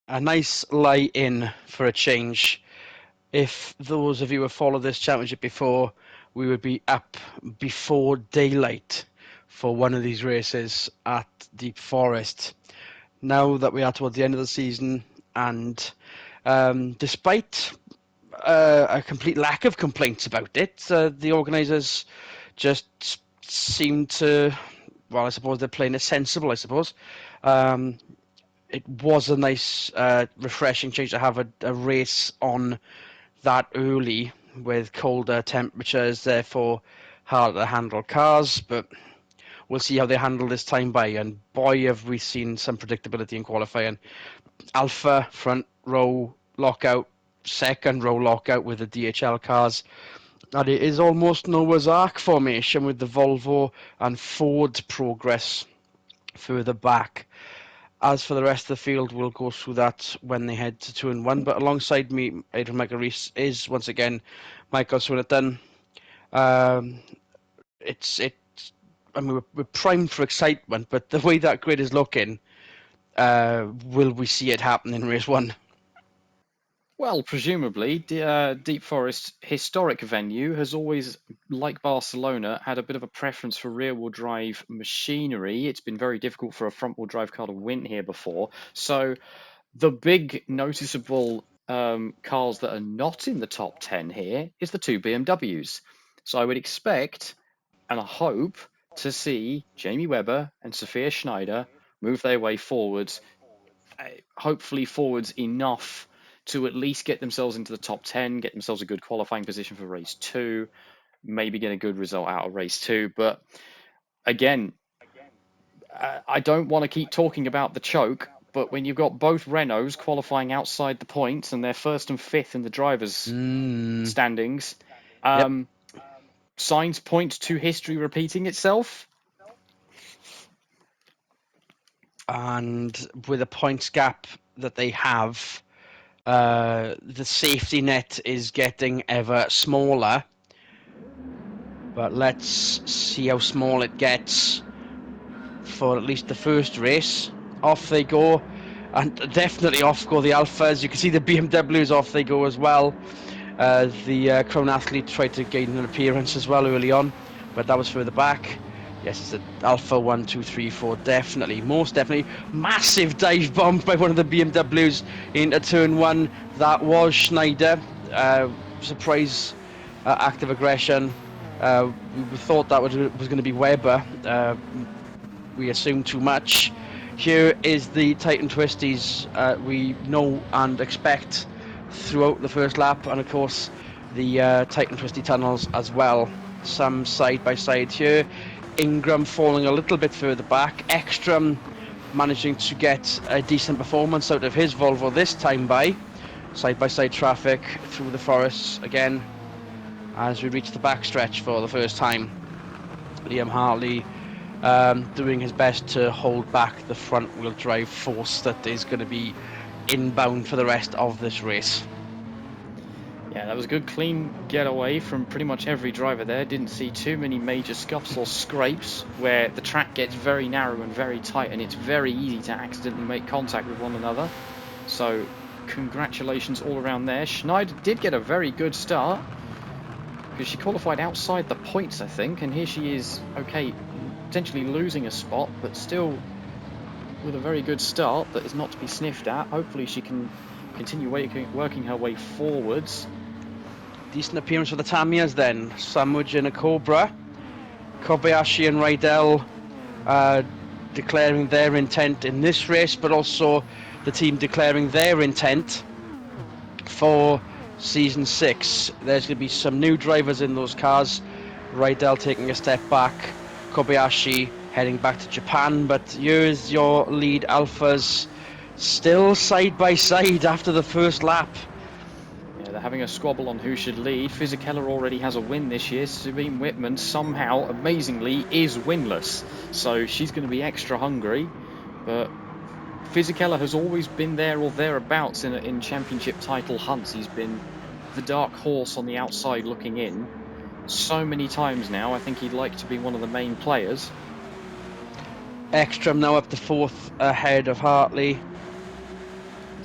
A nice lie in for a change. If those of you have followed this championship before, we would be up before daylight for one of these races at Deep Forest. Now that we are towards the end of the season, and despite a complete lack of complaints about it, the organisers just seem to, well, I suppose they're playing it sensible, I suppose. Um, it was a nice, refreshing change to have a race on that early with colder temperatures, therefore harder to handle cars, but we'll see how they handle this time by. And boy, have we seen some predictability in qualifying. Alfa front row lockout, second row lockout with the DHL cars. And it is almost Noah's Ark formation with the Volvo and Ford progress further back. As for the rest of the field, we'll go through that when they head to 2 and 1. But alongside me, Adrian Michael Rees is once again Michael Swinnerton. Um, it's I mean, we're primed for excitement, but the way that grid is looking, will we see it happen in race one? Well, presumably, Deep Forest, historic venue, has always, like Barcelona, had a bit of a preference for rear-wheel drive machinery. It's been very difficult for a front-wheel drive car to win here before. So the big noticeable cars that are not in the top 10 here is the two BMWs. So I would expect and I hope to see Jamie Webber and Sophia Schneider move their way forwards, hopefully forwards enough to at least get themselves into the top 10, get themselves a good qualifying position for race 2, maybe get a good result out of race 2. But again, I don't want to keep talking about the choke, but when you've got both Renaults qualifying outside the points and they're first and fifth in the drivers' standings, Yep. signs point to history repeating itself. And with a points gap that they have, the safety net is getting ever smaller. But let's see how small it gets for at least the first race. Off they go, and definitely off go the Alphas. You can see the BMWs, off they go as well. The Crown Athlete tried to gain an appearance as well early on, but that was further back. Yes, it's an Alpha 1, 2, 3, 4, definitely, most definitely. Massive dive bomb by one of the BMWs into turn 1. That was Schneider. Surprise act of aggression. We thought that was going to be Webber. We assumed too much. Here is the Titan Twisties we know and expect throughout the first lap, and of course the Titan Twisty tunnels as well. Some side by side here. Ingram falling a little bit further back. Ekstrom managing to get a decent performance out of his Volvo this time by side traffic through the forests again as we reach the backstretch for the first time. Liam Hartley doing his best to hold back the front wheel drive force that is going to be inbound for the rest of this race. Yeah, that was a good clean getaway from pretty much every driver there. Didn't see too many major scuffs or scrapes where the track gets very narrow and very tight and it's very easy to accidentally make contact with one another. So congratulations all around there. Schneider did get a very good start because she qualified outside the points, I think, and here she is, okay, potentially losing a spot, but still with a very good start that is not to be sniffed at. Hopefully she can continue working her way forwards. Decent appearance for the Tamias then. Sandwich in a Cobra. Kobayashi and Rydell declaring their intent in this race, but also the team declaring their intent for Season 6. There's going to be some new drivers in those cars. Rydell taking a step back. Kobayashi heading back to Japan, but here's your lead Alphas still side by side after the first lap. Yeah, they're having a squabble on who should lead. Fisichella already has a win this year. Sabine Whitman somehow, amazingly, is winless. So she's going to be extra hungry. But Fisichella has always been there or thereabouts in championship title hunts. He's been the dark horse on the outside looking in so many times now. I think he'd like to be one of the main players. Ekstrom now up to 4th ahead of Hartley.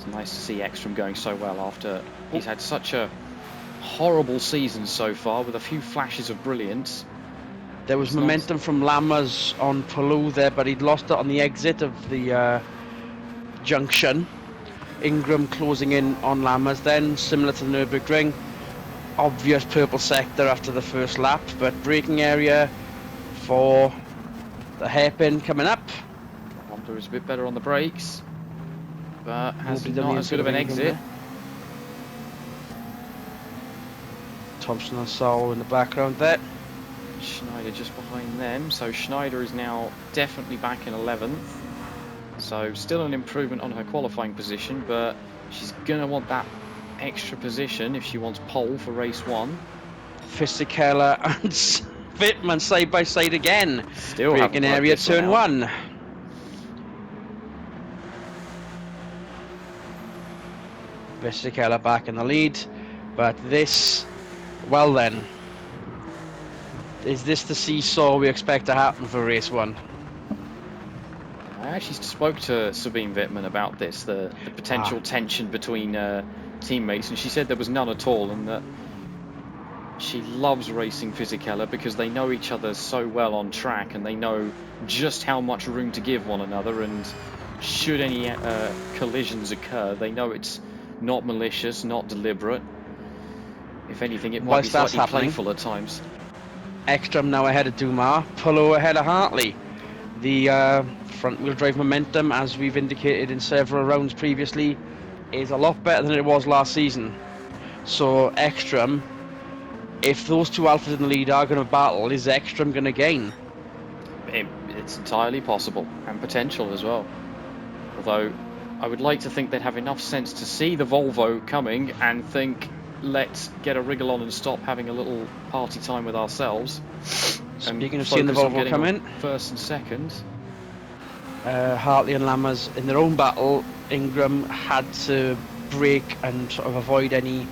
It's nice to see Ekstrom going so well after he's had such a horrible season so far with a few flashes of brilliance. There was momentum from Lammers on Palou there, but he'd lost it on the exit of the junction. Ingram closing in on Lammers then, similar to the Nürburgring. Obvious purple sector after the first lap, but braking area for the hairpin coming up. Honda is a bit better on the brakes, but has Nobody not as good of an exit. Thompson and Saul in the background there. Schneider just behind them, so Schneider is now definitely back in 11th. So still an improvement on her qualifying position, but she's going to want that extra position if she wants pole for race 1. Fisichella and Wittmann side by side again. Still braking area turn 1. Fisichella back in the lead, but this, well then, is this the seesaw we expect to happen for race 1? I actually spoke to Sabine Wittmann about this, the potential tension between teammates, and she said there was none at all, and that she loves racing Fisichella because they know each other so well on track, and they know just how much room to give one another, and should any collisions occur, they know it's not malicious, not deliberate. If anything, it might be slightly playful at times. Ekstrom now ahead of Dumas, Palou ahead of Hartley. The front-wheel drive momentum, as we've indicated in several rounds previously, is a lot better than it was last season. So Ekstrom, if those two Alphas in the lead are going to battle, is Ekstrom going to gain? It's entirely possible, and potential as well. Although I would like to think they'd have enough sense to see the Volvo coming and think, let's get a wriggle on and stop having a little party time with ourselves. Speaking of seeing the Volvo come in, first and second, Hartley and Lammers in their own battle. Ingram had to brake and sort of avoid any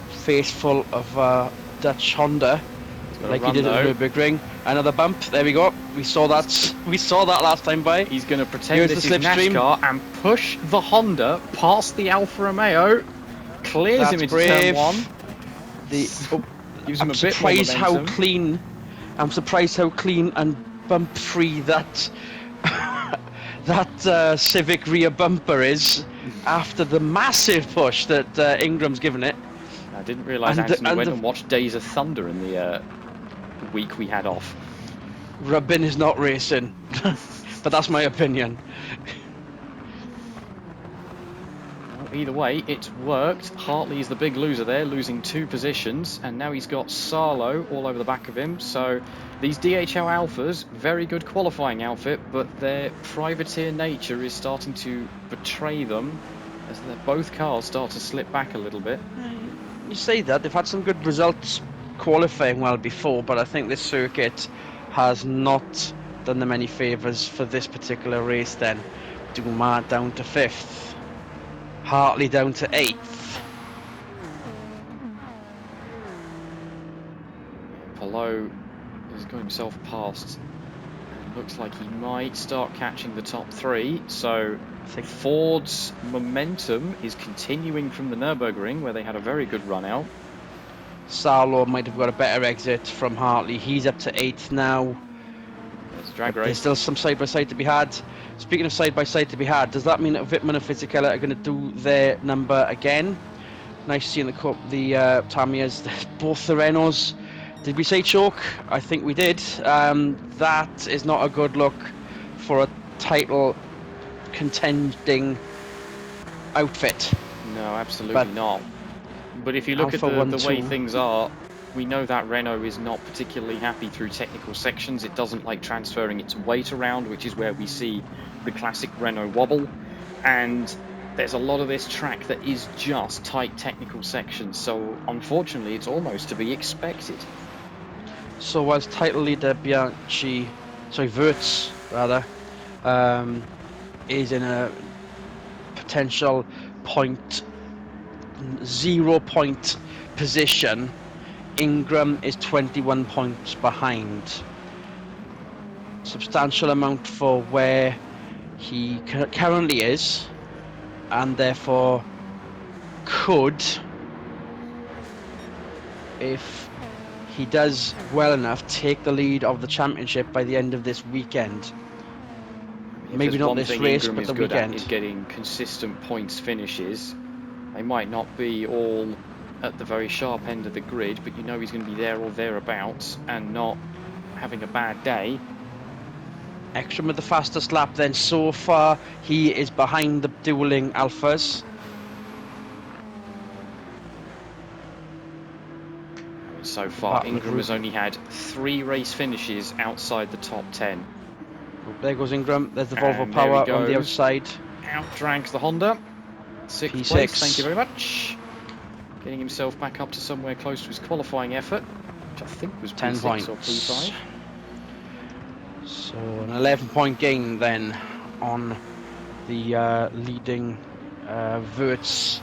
face full of Dutch Honda, like he did at the Nürburgring. Another bump. There we go. We saw that. We saw that last time by. He's going to pretend this is NASCAR and push the Honda past the Alfa Romeo. Clears him into turn 1. I'm surprised how clean. I'm surprised how clean and bump free that that Civic rear bumper is after the massive push that Ingram's given it. I didn't realise Anthony went and watched Days of Thunder in the week we had off. Rubin is not racing, but that's my opinion. Either way, it's worked. Hartley is the big loser there, losing 2 positions, and now he's got Salo all over the back of him. So these DHL Alphas, very good qualifying outfit, but their privateer nature is starting to betray them as both cars start to slip back a little bit. You say that, they've had some good results qualifying well before, but I think this circuit has not done them any favours for this particular race then. Dumas down to 5th. Hartley down to 8th. Palou has got himself past. Looks like he might start catching the top 3. So I think Ford's momentum is continuing from the Nürburgring, where they had a very good run out. Salo might have got a better exit from Hartley. He's up to 8th now. There's a drag race. There's still some side-by-side to be had. Speaking of side-by-side to be had, does that mean that Wittmann and Fisichella are going to do their number again? Nice seeing the Tamiya's, both the Renaults. Did we say choke? I think we did. That is not a good look for a title contending outfit. No, absolutely not. But if you look at the way things are, we know that Renault is not particularly happy through technical sections. It doesn't like transferring its weight around, which is where we see the classic Renault wobble. And there's a lot of this track that is just tight technical sections. So unfortunately, it's almost to be expected. So whilst title leader Wirtz rather, is in a potential 0 point position, Ingram is 21 points behind. Substantial amount for where he currently is. and therefore could, if he does well enough, take the lead of the championship by the end of this weekend. Maybe not this race, but the weekend. Is getting consistent points finishes. They might not be all at the very sharp end of the grid, but you know he's going to be there or thereabouts and not having a bad day. Ekstrom with the fastest lap then so far. He is behind the dueling Alphas. So far, Ingram has only had 3 race finishes outside the top 10. There goes Ingram. There's the Volvo Power on the outside. Out drags the Honda. 6th place, thank you very much. Getting himself back up to somewhere close to his qualifying effort, which I think was 10 P6 points. or P5. So an 11-point gain then on the leading Wirtz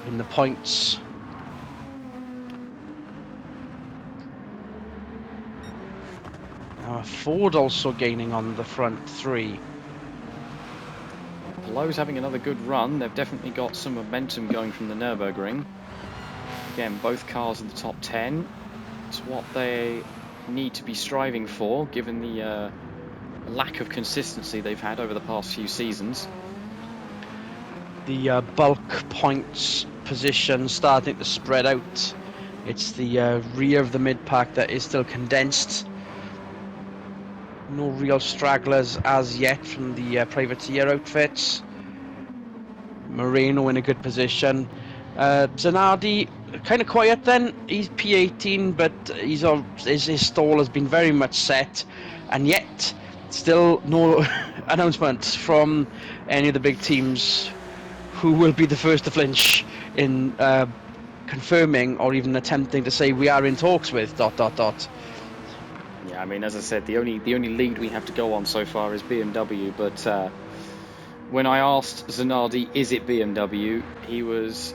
in the points. Now Ford also gaining on the front 3. Pallou's having another good run. They've definitely got some momentum going from the Nürburgring. Again, both cars in the top 10. It's what they need to be striving for, given the lack of consistency they've had over the past few seasons. The bulk points position starting to spread out. It's the rear of the mid-pack that is still condensed. No real stragglers as yet from the privateer outfits. Moreno in a good position. Zanardi kind of quiet then. He's P18, but his stall has been very much set, and yet still no announcement from any of the big teams who will be the first to flinch in confirming or even attempting to say we are in talks with ... Yeah, I mean, as I said, the only lead we have to go on so far is BMW. But when I asked Zanardi, "Is it BMW?" he was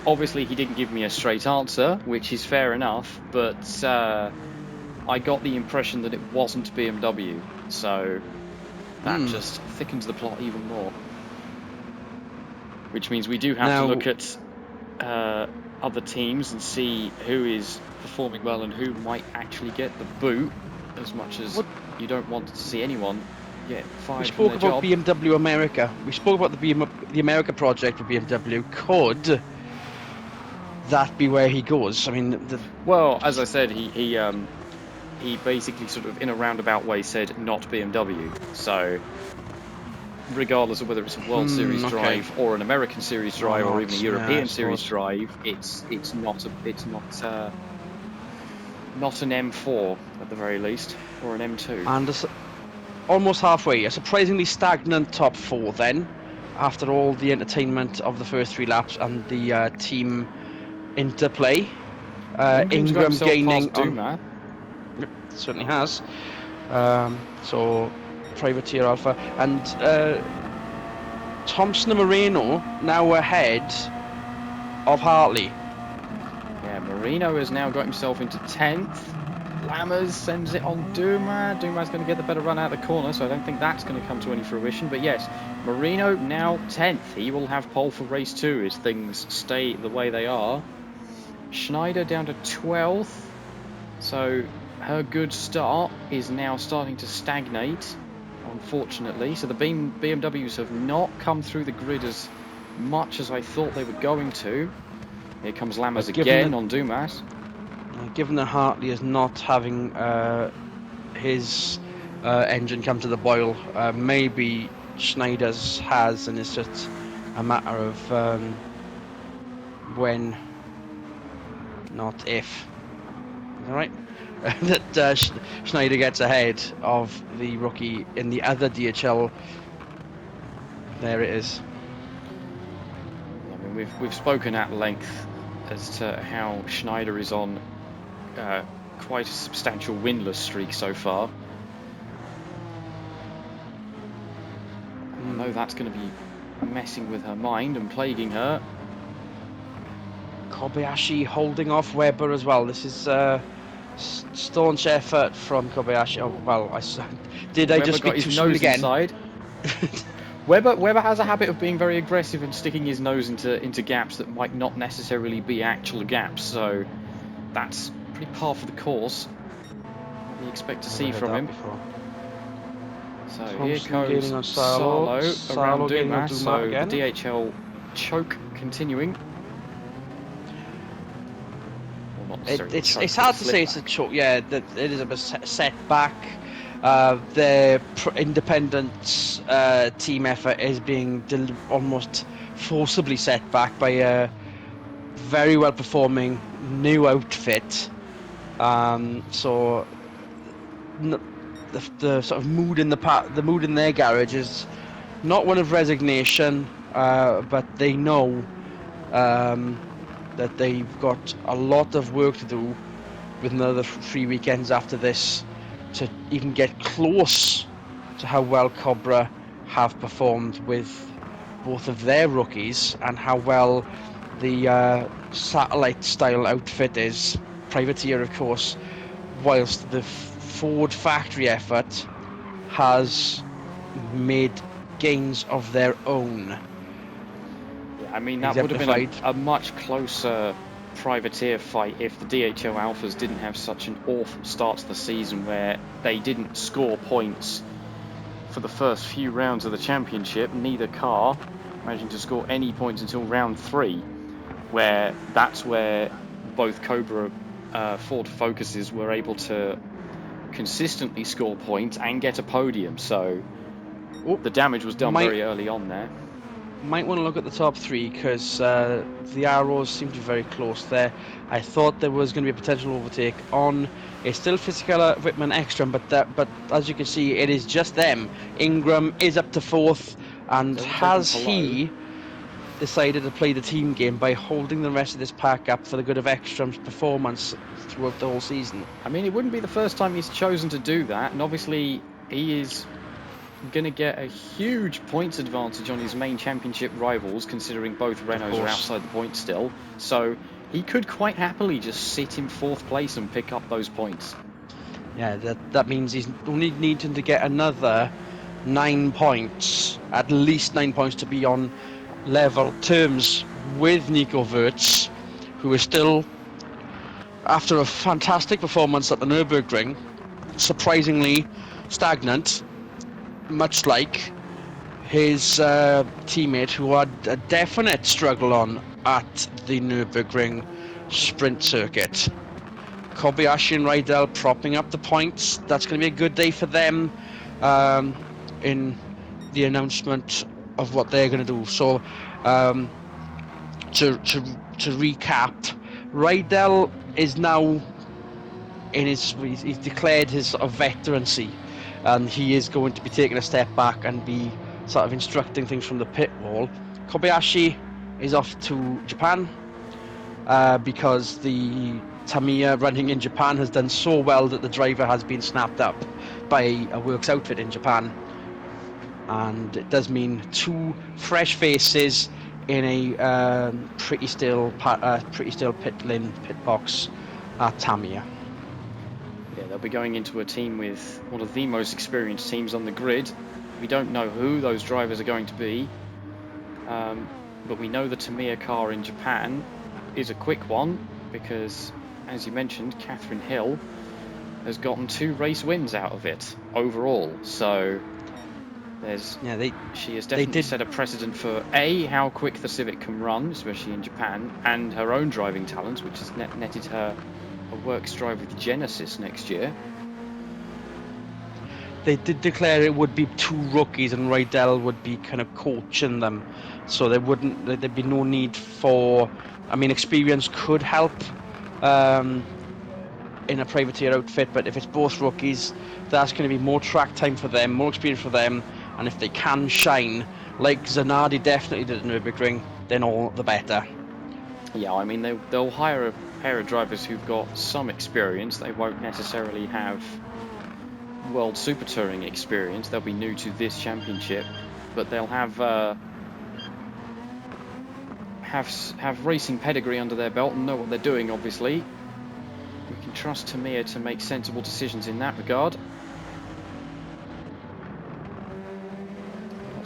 obviously he didn't give me a straight answer, which is fair enough. But I got the impression that it wasn't BMW, so that just thickens the plot even more. Which means we do have to look at other teams and see who is performing well and who might actually get the boot, as much as you don't want to see anyone get fired from their job. We spoke about BMW America. We spoke about the America project with BMW. Could that be where he goes? I mean, well, as I said, he basically sort of in a roundabout way said not BMW. So regardless of whether it's a World Series drive or an American Series drive or even a European Series drive, it's not an M4 at the very least, or an M2. And almost halfway, a surprisingly stagnant top 4 then, after all the entertainment of the first 3 laps and the team interplay. Ingram gaining on... Certainly has. So Privateer Alpha and Thompson and Moreno now ahead of Hartley. Yeah, Moreno has now got himself into 10th. Lammers sends it on Dumas. Dumas going to get the better run out of the corner, so I don't think that's going to come to any fruition. But yes, Moreno now 10th. He will have pole for race 2 if things stay the way they are. Schneider down to 12th. So her good start is now starting to stagnate, unfortunately. So the BMWs have not come through the grid as much as I thought they were going to. Here comes Lammers again on Dumas. Given that Hartley is not having his engine come to the boil, maybe Schneider's has, and it's just a matter of when, not if. All right. That Schneider gets ahead of the rookie in the other DHL. There it is. I mean, we've spoken at length as to how Schneider is on quite a substantial winless streak so far. I know that's going to be messing with her mind and plaguing her. Kobayashi holding off Webber as well. This is staunch effort from Kobayashi. Oh well, did I just speak too soon again? Webber has a habit of being very aggressive and sticking his nose into gaps that might not necessarily be actual gaps, so that's pretty par for the course. What do you expect to see from him? Before. So Thompson here goes gaining on Salo. Salo Salo around gaining on Dumas, Dumas so again. the DHL choke continuing. Well, not necessarily choke, It's but hard a to say it's a slip back. choke. Yeah, that it is a setback. Their independent team effort is being almost forcibly set back by a very well performing new outfit. So the sort of mood in the mood in their garage is not one of resignation, but they know that they've got a lot of work to do with another 3 weekends after this to even get close to how well Cobra have performed with both of their rookies and how well the satellite style outfit is. Privateer, of course, whilst the Ford factory effort has made gains of their own. Yeah, I mean, that would have been Exemplified. a much closer privateer fight if the DHL Alphas didn't have such an awful start to the season where they didn't score points for the first few rounds of the championship. Neither car managing to score any points until round 3, where that's where both Cobra Ford Focuses were able to consistently score points and get a podium. So the damage was done very early on there. Might want to look at the top 3 because the arrows seem to be very close there. I thought there was going to be a potential overtake on a still physical Whitman Ekstrom, but as you can see, it is just them. Ingram is up to 4th, and has he decided to play the team game by holding the rest of this pack up for the good of Ekstrom's performance throughout the whole season? I mean, it wouldn't be the first time he's chosen to do that, and obviously he is going to get a huge points advantage on his main championship rivals, considering both Renaults are outside the points still. So he could quite happily just sit in 4th place and pick up those points. Yeah, that means he's only needing to get another 9 points, at least 9 points, to be on level terms with Nico Wirtz, who is still, after a fantastic performance at the Nürburgring, surprisingly stagnant, much like his teammate who had a definite struggle on at the Nürburgring sprint circuit. Kobayashi and Rydell propping up the points. That's going to be a good day for them in the announcement of what they're going to do. So to recap, Rydell is now he's declared his sort of veterancy, and he is going to be taking a step back and be sort of instructing things from the pit wall. Kobayashi is off to Japan because the Tamiya running in Japan has done so well that the driver has been snapped up by a works outfit in Japan, and it does mean 2 fresh faces in a pretty still pit box at Tamiya. Yeah, they'll be going into a team with one of the most experienced teams on the grid. We don't know who those drivers are going to be, but we know the Tamiya car in Japan is a quick one because, as you mentioned, Catherine Hill has gotten 2 race wins out of it overall. So she has definitely set a precedent for how quick the Civic can run, especially in Japan, and her own driving talents, which has netted her a works drive with Genesis next year. They did declare it would be 2 rookies and Rydell would be kind of coaching them, so there'd be no need for, I mean, experience could help in a privateer outfit, but if it's both rookies, that's going to be more track time for them, more experience for them, and if they can shine like Zanardi definitely did at Nürburgring, then all the better. Yeah, I mean, they'll hire a pair of drivers who've got some experience. They won't necessarily have World Supertouring experience. They'll be new to this championship, but they'll have racing pedigree under their belt and know what they're doing, obviously. We can trust Tamiya to make sensible decisions in that regard.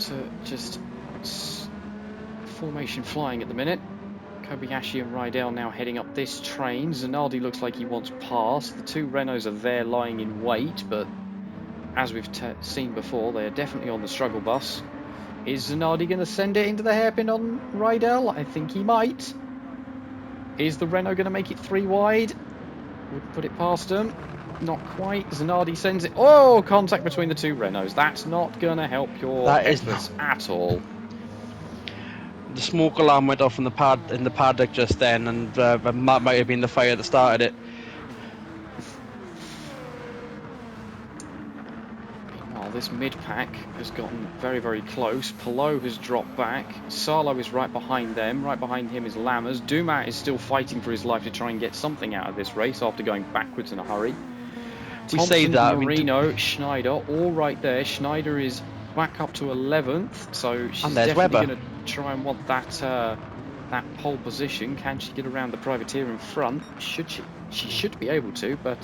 to just formation flying at the minute. Kobayashi and Rydell now heading up this train. Zanardi looks like he wants past. The two Renaults are there lying in wait, but as we've seen before, they are definitely on the struggle bus. Is Zanardi going to send it into the hairpin on Rydell? I think he might. Is the Renault going to make it 3 wide? Would put it past him. Not quite. Zanardi sends it. Oh, contact between the two Renaults. That's not going to help your efforts at all. The smoke alarm went off in the paddock just then, and that might have been the fire that started it. Meanwhile, this mid-pack has gotten very, very close. Palou has dropped back. Salo is right behind them. Right behind him is Lammers. Dumas is still fighting for his life to try and get something out of this race after going backwards in a hurry. We say that. Marino, Schneider, all right there. Schneider is back up to 11th, so she's Webber. definitely going to try and want that pole position. Can she get around the privateer in front? Should she? She should be able to, but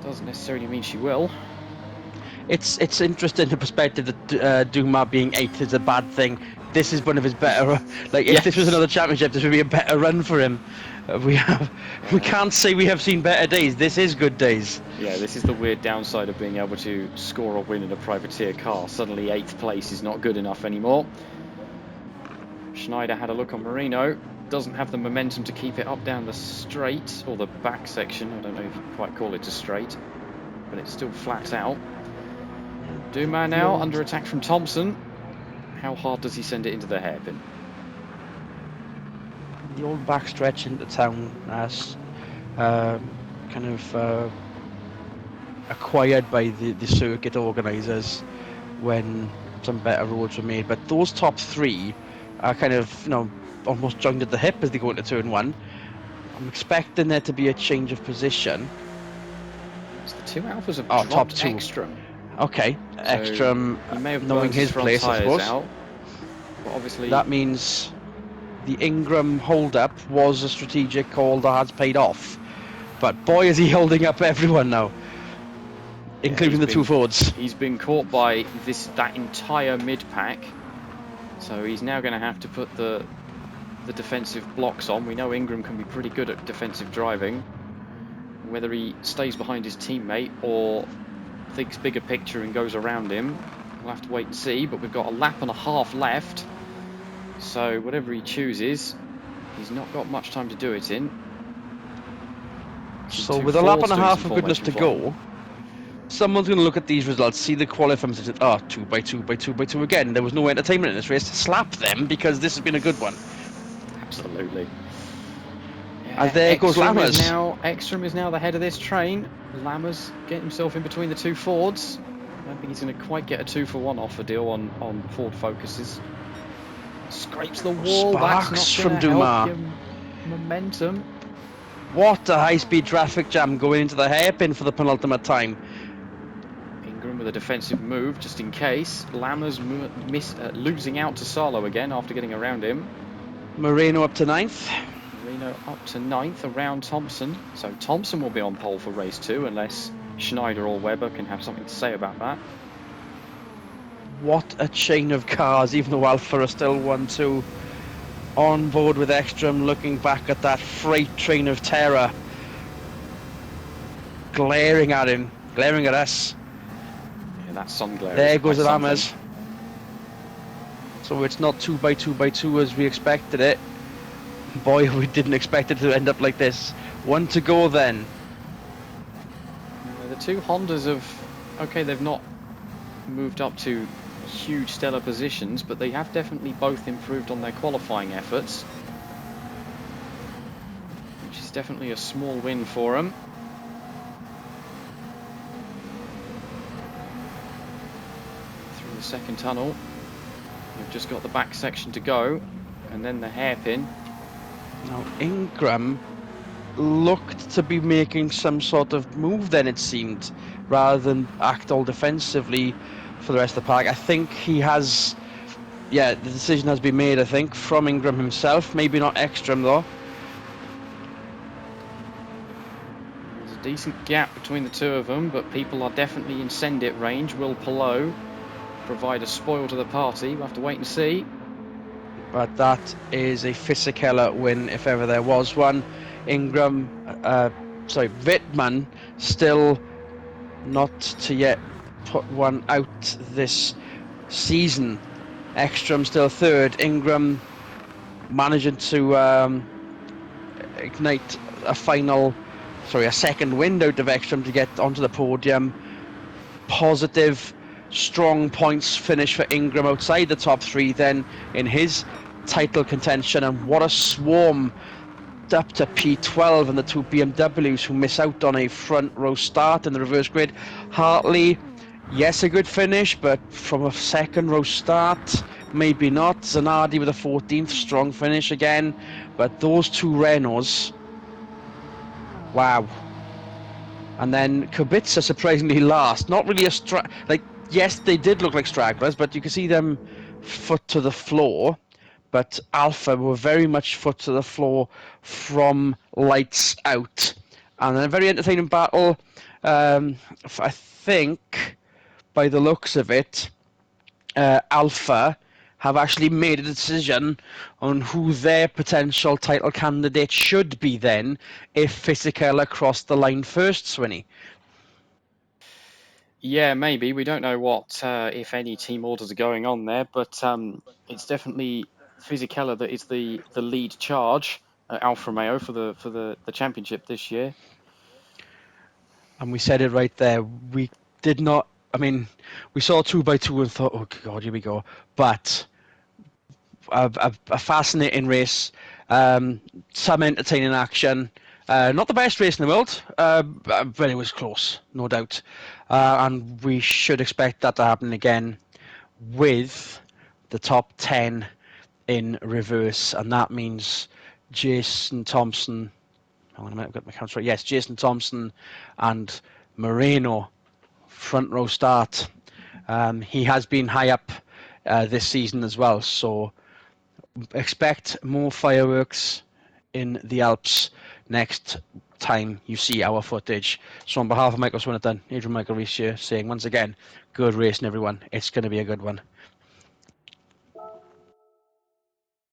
doesn't necessarily mean she will. It's interesting the perspective that Dumas being 8th is a bad thing. This is one of his better. If this was another championship, this would be a better run for him. We can't say we have seen better days. This is good days. Yeah, this is the weird downside of being able to score a win in a privateer car. Suddenly 8th place is not good enough anymore. Schneider had a look on Marino. Doesn't have the momentum to keep it up down the straight, or the back section. I don't know if you quite call it a straight, but it's still flat out. Dumas now under attack from Thompson. How hard does he send it into the hairpin? The old backstretch into town as acquired by the circuit organisers when some better roads were made. But those top 3 are kind of, almost joined at the hip as they go into turn 1. I'm expecting there to be a change of position. So the two Alphas have dropped top 2. Ekstrom. Okay, So Ekstrom he may have knowing his front place, I suppose. out, but obviously that means the Ingram hold-up was a strategic call that has paid off. But boy, is he holding up everyone now, including the 2 Fords. He's been caught by that entire mid-pack, so he's now going to have to put the defensive blocks on. We know Ingram can be pretty good at defensive driving. Whether he stays behind his teammate or thinks bigger picture and goes around him, we'll have to wait and see. But we've got a lap and a half left, so whatever he chooses, he's not got much time to do it in. So with a lap and a half of goodness to go, someone's going to look at these results, see the qualifying, and say, 2 by 2 by 2 by 2 again. There was no entertainment in this race. Slap them, because this has been a good one. Absolutely. And there goes Lammers. Ekstrom is now the head of this train. Lammers getting himself in between the 2 Fords. I don't think he's going to quite get a 2-for-1 offer deal on Ford Focuses. Scrapes the wall. Sparks That's not from going to Dumas. help your momentum. What a high-speed traffic jam going into the hairpin for the penultimate time. Ingram with a defensive move just in case. Lammers losing out to Salo again after getting around him. Moreno up to 9th. Marino up to 9th around Thompson. So Thompson will be on pole for race 2 unless Schneider or Webber can have something to say about that. What a chain of cars, even though Alfa are still 1-2. On board with Ekstrom, looking back at that freight train of terror. Glaring at him, glaring at us. Yeah, that sun glare. There goes the Lammers. So it's not 2 by 2 by 2 as we expected it. Boy, we didn't expect it to end up like this. 1 to go then. The 2 Hondas they've not moved up to huge stellar positions, but they have definitely both improved on their qualifying efforts, which is definitely a small win for them. Through the second tunnel, we've just got the back section to go, and then the hairpin. Now Ingram looked to be making some sort of move then, it seemed, rather than act all defensively for the rest of the pack. I think he has, the decision has been made, I think, from Ingram himself. Maybe not Ekstrom though. Decent gap between the two of them, but people are definitely in send-it range. Will Palou provide a spoil to the party? We'll have to wait and see. But that is a Fisichella win if ever there was one. Wittmann still not to yet put one out this season. Ekstrom still third. Ingram managing to ignite a second wind out of Ekstrom to get onto the podium. Positive, strong points finish for Ingram outside the top three then in his title contention, and what a swarm up to P12 and the two BMWs who miss out on a front row start in the reverse grid. Hartley, yes, a good finish, but from a second row start, maybe not. Zanardi with a 14th, strong finish again, but those two Renaults, wow. And then Kubica surprisingly last. Not really yes, they did look like stragglers, but you can see them foot to the floor. But Alfa were very much foot to the floor from lights out. And then a very entertaining battle. I think, by the looks of it, Alfa have actually made a decision on who their potential title candidate should be then if Fisichella crossed the line first, Swinney. Yeah, maybe. We don't know what, if any, team orders are going on there, but it's definitely Fisichella that is the lead charge at Alfa Romeo for the championship this year. And we said it right there. We did not. I mean, we saw 2x2 and thought, "Oh God, here we go." But a fascinating race, some entertaining action. Not the best race in the world, but it was close, no doubt. And we should expect that to happen again with the top 10 in reverse. And that means Jason Thompson. I'm going to get my counts right. Yes, Jason Thompson and Moreno, front row start. He has been high up this season as well, so expect more fireworks in the Alps next time you see our footage. So on behalf of Michael Swinnerton, Adrian Michael Rees here, saying once again, good racing everyone. It's going to be a good one.